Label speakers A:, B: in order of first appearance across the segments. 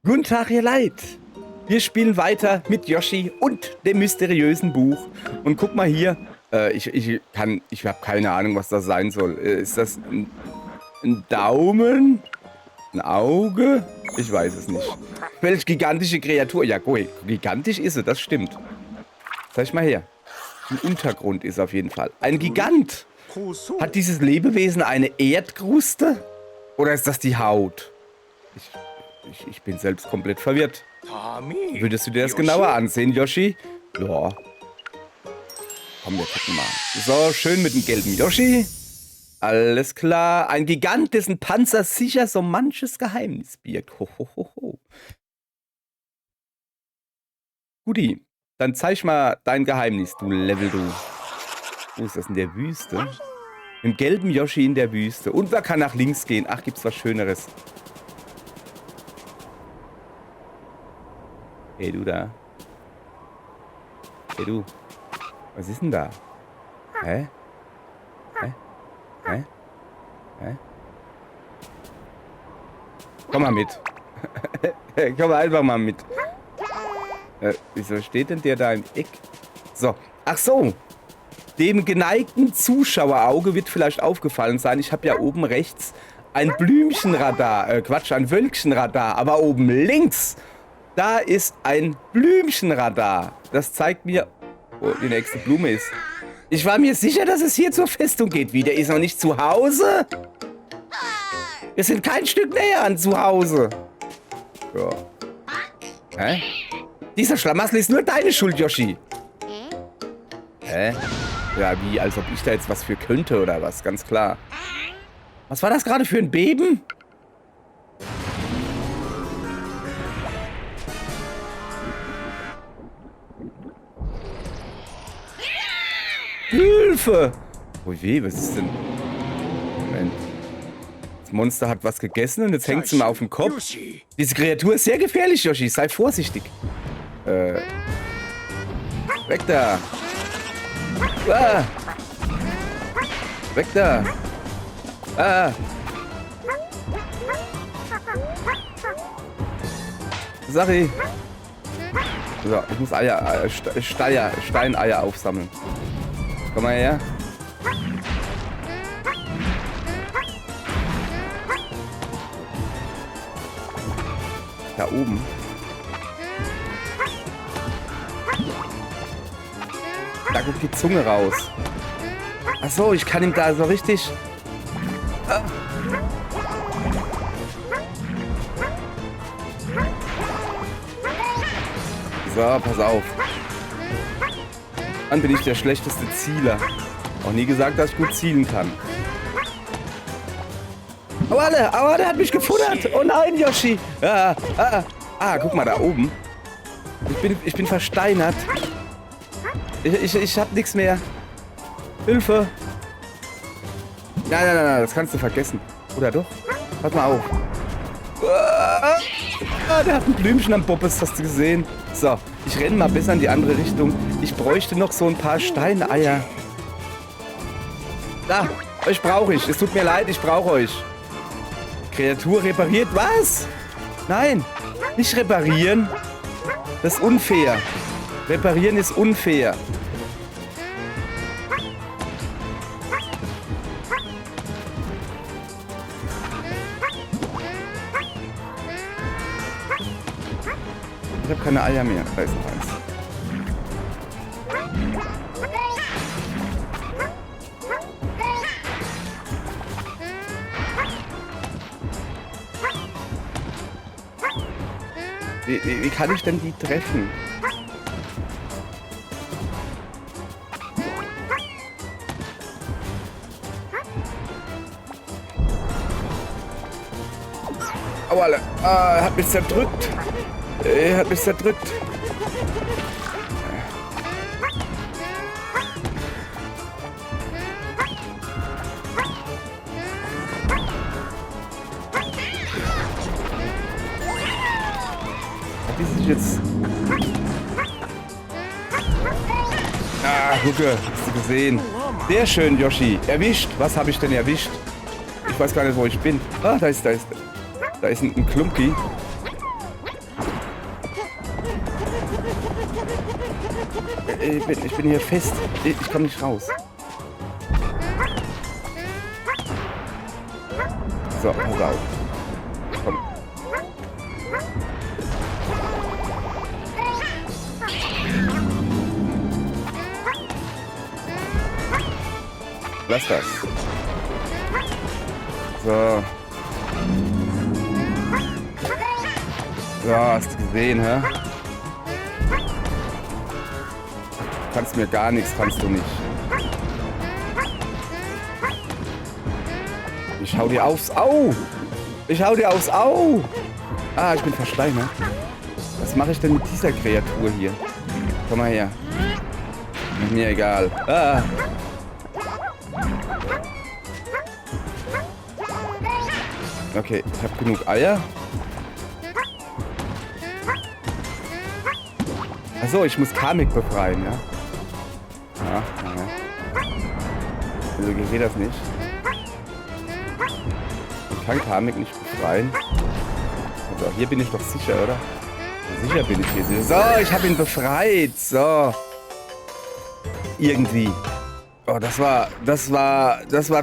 A: Guten Tag, ihr Leid. Wir spielen weiter mit Yoshi und dem mysteriösen Buch. Und guck mal hier. Ich habe keine Ahnung, was das sein soll. Ist das ein Daumen? Ein Auge? Ich weiß es nicht. Welch gigantische Kreatur. Ja, gut, gigantisch ist sie, das stimmt. Zeig mal her. Im Untergrund ist auf jeden Fall. Ein Gigant. Hat dieses Lebewesen eine Erdkruste? Oder ist das die Haut? Ich bin selbst komplett verwirrt. Würdest du dir das genauer ansehen, Yoshi? Ja. Komm, wir gucken mal. So, schön mit dem gelben Yoshi. Alles klar. Ein Gigant, dessen Panzer sicher so manches Geheimnis birgt. Ho, ho, ho, ho. Guti, dann zeig mal dein Geheimnis, du Level, du. Wo ist das in der Wüste? Mit dem gelben Yoshi in der Wüste. Und wer kann nach links gehen? Ach, gibt's was Schöneres? Hey, du da. Hey, du. Was ist denn da? Hä? Hä? Hä? Hä? Komm mal mit. Komm einfach mal mit. Wieso steht denn der da im Eck? So. Ach so. Dem geneigten Zuschauerauge wird vielleicht aufgefallen sein, ich habe ja oben rechts ein Blümchenradar. Ein Wölkchenradar. Aber oben links, da ist ein Blümchenradar. Das zeigt mir, wo die nächste Blume ist. Ich war mir sicher, dass es hier zur Festung geht. Wie, der ist noch nicht zu Hause? Wir sind kein Stück näher an zu Hause. Ja. Hä? Dieser Schlamassel ist nur deine Schuld, Yoshi. Hä? Ja, wie, als ob ich da jetzt was für könnte oder was, ganz klar. Was war das gerade für ein Beben? Hilfe! Oh je, was ist denn? Moment. Das Monster hat was gegessen und jetzt hängt es ihm auf dem Kopf. Diese Kreatur ist sehr gefährlich, Yoshi. Sei vorsichtig. Weg da. Ah. Weg da. Ah. Sachi. So, ich muss Eier, Steineier aufsammeln. Komm mal her. Da oben. Da guckt die Zunge raus. Ach so, ich kann ihm da so richtig... Ah. So, pass auf. Dann bin ich der schlechteste Zieler. Auch nie gesagt, dass ich gut zielen kann. Aber der hat mich gefuttert. Oh nein, Yoshi. Guck mal da oben. Ich bin versteinert. Ich hab nichts mehr. Hilfe. Nein, das kannst du vergessen. Oder doch? Pass mal auf. Der hat ein Blümchen am Bobbes, hast du gesehen? So, ich renne mal besser in die andere Richtung. Ich bräuchte noch so ein paar Steineier. Da, euch brauche ich. Es tut mir leid, ich brauche euch. Kreatur repariert. Was? Nein, nicht reparieren. Das ist unfair. Reparieren ist unfair. Ich habe keine Eier mehr. Da ist noch eins. Wie kann ich denn die treffen? Aua, er hat mich zerdrückt. Er hat mich zerdrückt. Hat die sich jetzt... Gucke, hast du gesehen. Sehr schön, Yoshi. Erwischt. Was habe ich denn erwischt? Ich weiß gar nicht, wo ich bin. Da ist ein Klumpi. Ich bin hier fest. Ich komme nicht raus. So, pass auf. Komm. Lass das. So. So, hast du gesehen, hä? Du kannst mir gar nichts, kannst du nicht. Ich hau dir aufs Au! Ich hau dir aufs Au! Ah, ich bin versteinert. Was mache ich denn mit dieser Kreatur hier? Komm mal her. Mir egal. Ah! Okay, ich habe genug Eier. Achso, ich muss Kamek befreien, ja? Ja, ja. Also geht das nicht. Ich kann Kamek nicht befreien. Also hier bin ich doch sicher, oder? Sicher bin ich hier sicher. So, ich habe ihn befreit. So. Irgendwie. Oh, das war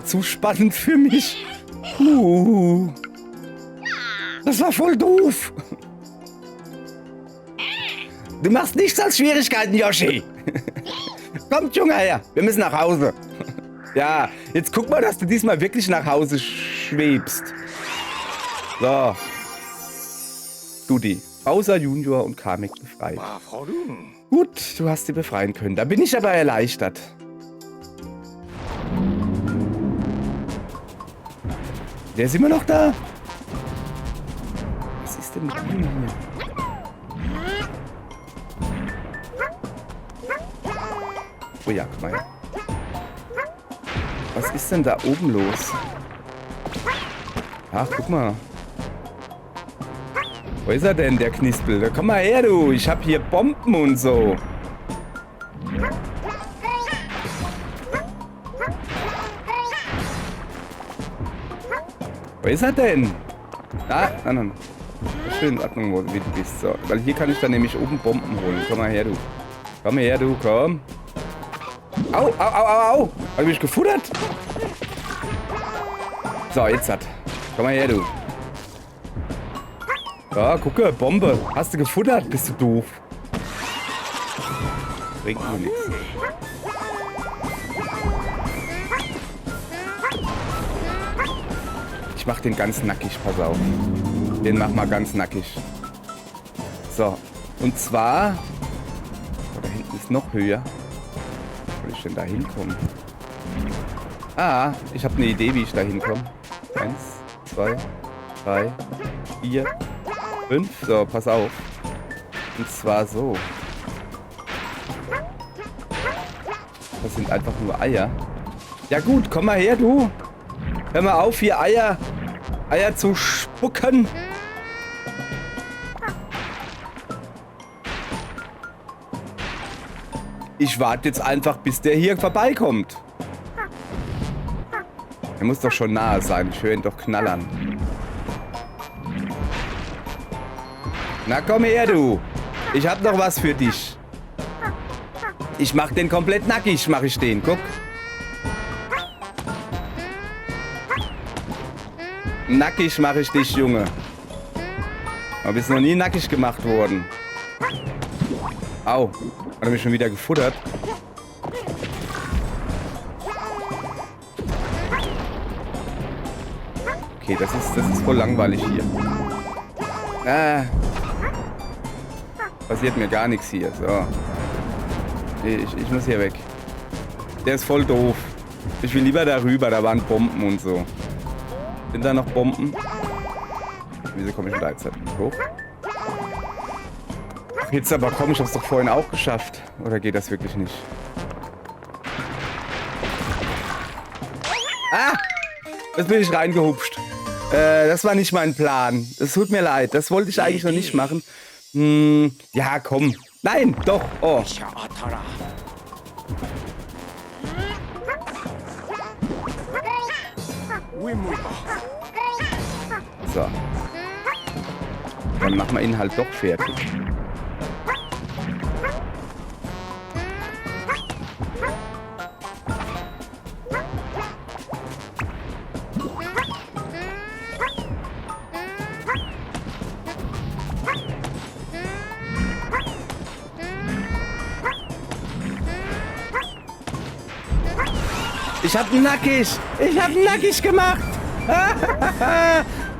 A: zu spannend für mich. Das war voll doof. Du machst nichts als Schwierigkeiten, Yoshi. Kommt, Junge, her. Wir müssen nach Hause. Ja, jetzt guck mal, dass du diesmal wirklich nach Hause schwebst. So. Dudi. Bowser Junior und Kamek befreit. Gut, du hast sie befreien können. Da bin ich aber erleichtert. Der ist immer noch da. Was ist denn mit ihm hier? Oh ja, guck mal her. Was ist denn da oben los? Ach, guck mal. Wo ist er denn, der Knispel? Da komm mal her, du. Ich hab hier Bomben und so. Wo ist er denn? Ah, nein. Schön in Ordnung, wie du bist. So, weil hier kann ich dann nämlich oben Bomben holen. Komm mal her, du. Komm her, du, komm. Au. Hab ich mich gefuttert? So, jetzt hat. Komm mal her, du. Ja, gucke, Bombe. Hast du gefuttert? Bist du doof? Bringt mir nichts. Ich mach den ganz nackig, pass auf. Den mach mal ganz nackig. So, und zwar... Oh, da hinten ist noch höher. Wie soll ich denn da hinkommen? Ah, ich habe eine Idee, wie ich da hinkomme. 1, 2, 3, 4, 5. So, pass auf. Und zwar so. Das sind einfach nur Eier. Ja gut, komm mal her, du. Hör mal auf, hier Eier zu spucken. Ich warte jetzt einfach, bis der hier vorbeikommt. Er muss doch schon nahe sein. Ich höre ihn doch knallern. Na komm her, du. Ich hab noch was für dich. Ich mach den komplett nackig, mach ich den. Guck. Nackig mache ich dich, Junge. Aber bist noch nie nackig gemacht worden. Au. Hat er mich schon wieder gefuttert? Okay, das ist voll langweilig hier. Ah. Passiert mir gar nichts hier. So. Ich muss hier weg. Der ist voll doof. Ich will lieber darüber. Da waren Bomben und so. Sind da noch Bomben? Wieso komme ich denn da jetzt hoch? Jetzt aber komm, ich hab's doch vorhin auch geschafft. Oder geht das wirklich nicht? Ah! Jetzt bin ich reingehupscht. Das war nicht mein Plan. Es tut mir leid. Das wollte ich eigentlich noch nicht machen. Ja, komm. Nein, doch. Oh. So. Dann machen wir ihn halt doch fertig. Ich hab ihn nackig. Ich hab ihn nackig gemacht.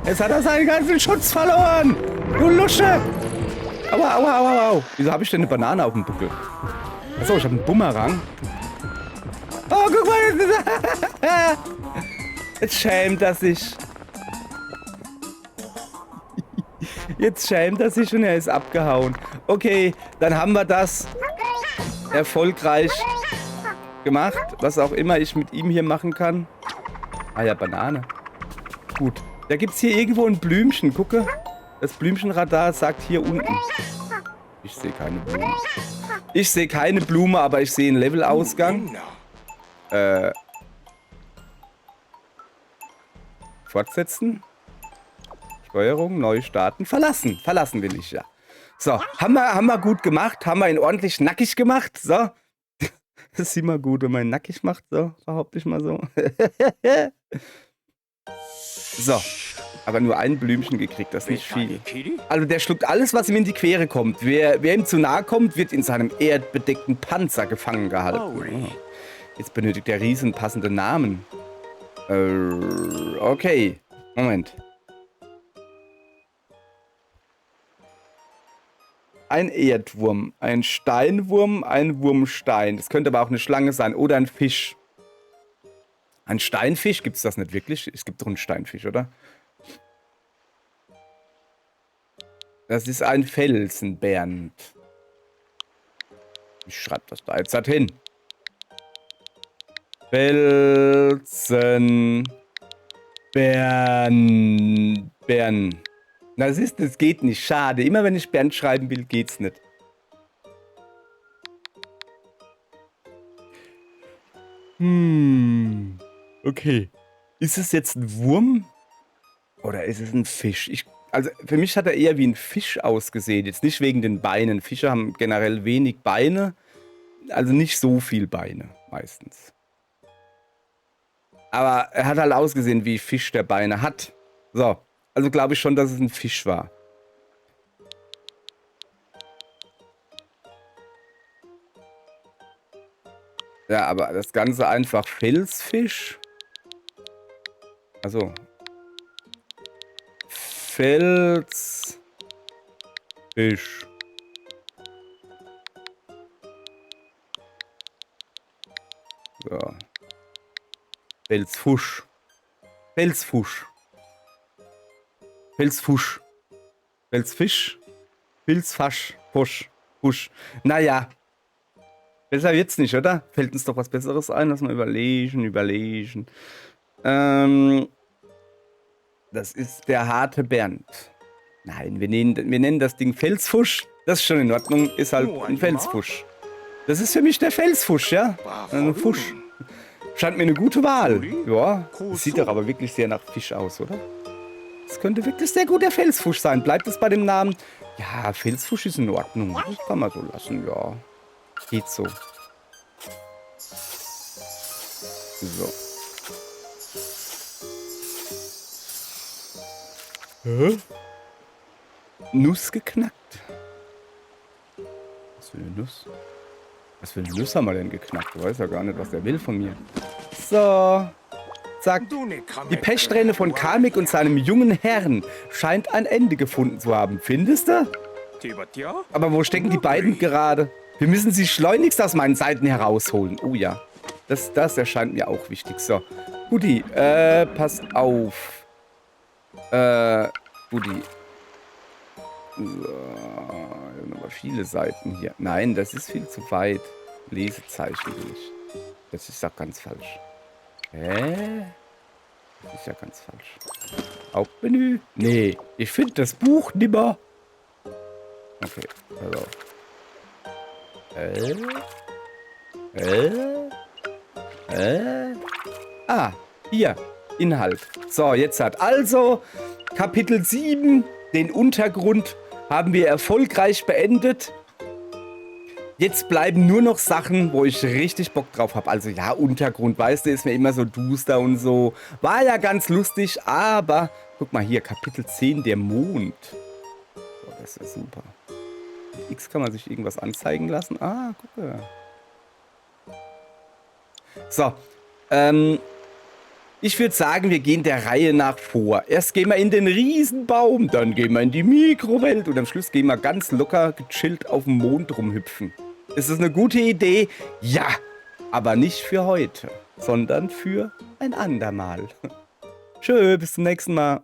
A: Jetzt hat er seinen ganzen Schutz verloren. Du Lusche. Aua, aua, aua, aua. Wieso habe ich denn eine Banane auf dem Buckel? Achso, ich habe einen Bumerang. Oh, guck mal. Jetzt schämt er sich. Jetzt schämt er sich und er ist abgehauen. Okay, dann haben wir das erfolgreich gemacht. Was auch immer ich mit ihm hier machen kann. Ah ja, Banane. Gut. Da gibt es hier irgendwo ein Blümchen. Gucke. Das Blümchenradar sagt hier unten. Ich sehe keine Blume. Ich sehe keine Blume, aber ich sehe einen Levelausgang. Fortsetzen. Steuerung, neu starten. Verlassen. Verlassen will ich, ja. So, haben wir gut gemacht. Haben wir ihn ordentlich nackig gemacht. So. Das ist immer gut, wenn man ihn nackig macht. So, behaupte ich mal so. So. Aber nur ein Blümchen gekriegt, das ist nicht viel. Also der schluckt alles, was ihm in die Quere kommt. Wer ihm zu nahe kommt, wird in seinem erdbedeckten Panzer gefangen gehalten. Oh. Jetzt benötigt der Riesen passende Namen. Okay. Moment. Ein Erdwurm, ein Steinwurm, ein Wurmstein. Das könnte aber auch eine Schlange sein oder ein Fisch. Ein Steinfisch? Gibt es das nicht wirklich? Es gibt doch einen Steinfisch, oder? Das ist ein Felsenbernd. Ich schreibe das da jetzt halt hin. Felsenbernd. Das geht nicht. Schade. Immer wenn ich Bernd schreiben will, geht's nicht. Okay. Ist es jetzt ein Wurm? Oder ist es ein Fisch? Also für mich hat er eher wie ein Fisch ausgesehen. Jetzt nicht wegen den Beinen. Fische haben generell wenig Beine. Also nicht so viel Beine, meistens. Aber er hat halt ausgesehen wie Fisch, der Beine hat. So. Also glaube ich schon, dass es ein Fisch war. Ja, aber das Ganze einfach Felsfisch. Also. Felsfisch. So. Felsfusch. Felsfusch. Felsfusch. Felsfisch. Filzfasch. Fusch. Fusch. Naja. Besser wird's nicht, oder? Fällt uns doch was Besseres ein? Lass mal überlegen. Das ist der harte Bernd. Nein, wir nennen das Ding Felsfusch. Das ist schon in Ordnung. Ist halt ein Felsfusch. Das ist für mich der Felsfusch, ja? Ein Fusch. Scheint mir eine gute Wahl. Ja, das sieht doch aber wirklich sehr nach Fisch aus, oder? Das könnte wirklich sehr gut der Felsfusch sein. Bleibt es bei dem Namen? Ja, Felsfusch ist in Ordnung. Das kann man so lassen, ja. Geht so. So. Hä? Nuss geknackt. Was für eine Nuss? Was für eine Nuss haben wir denn geknackt? Du weißt ja gar nicht, was der will von mir. So. Zack. Die Pechsträhne von Kamek und seinem jungen Herrn scheint ein Ende gefunden zu haben. Findest du? Aber wo stecken die beiden gerade? Wir müssen sie schleunigst aus meinen Seiten herausholen. Oh ja. Das erscheint mir auch wichtig. So. Guti, pass auf. Guti. So. Aber viele Seiten hier. Nein, das ist viel zu weit. Lesezeichen will ich. Das ist doch ganz falsch. Hä? Das ist ja ganz falsch. Hauptmenü? Nee, ich finde das Buch nimmer. Okay, also. Ah, hier. Inhalt. So, jetzt hat also Kapitel 7, den Untergrund, haben wir erfolgreich beendet. Jetzt bleiben nur noch Sachen, wo ich richtig Bock drauf habe. Also ja, Untergrund, weißt du, ist mir immer so duster und so. War ja ganz lustig, aber guck mal hier, Kapitel 10, der Mond. So, das ist ja super. Mit X kann man sich irgendwas anzeigen lassen. Ah, guck mal. So, Ich würde sagen, wir gehen der Reihe nach vor. Erst gehen wir in den Riesenbaum, dann gehen wir in die Mikrowelt und am Schluss gehen wir ganz locker gechillt auf dem Mond rumhüpfen. Ist das eine gute Idee? Ja, aber nicht für heute, sondern für ein andermal. Tschö, bis zum nächsten Mal.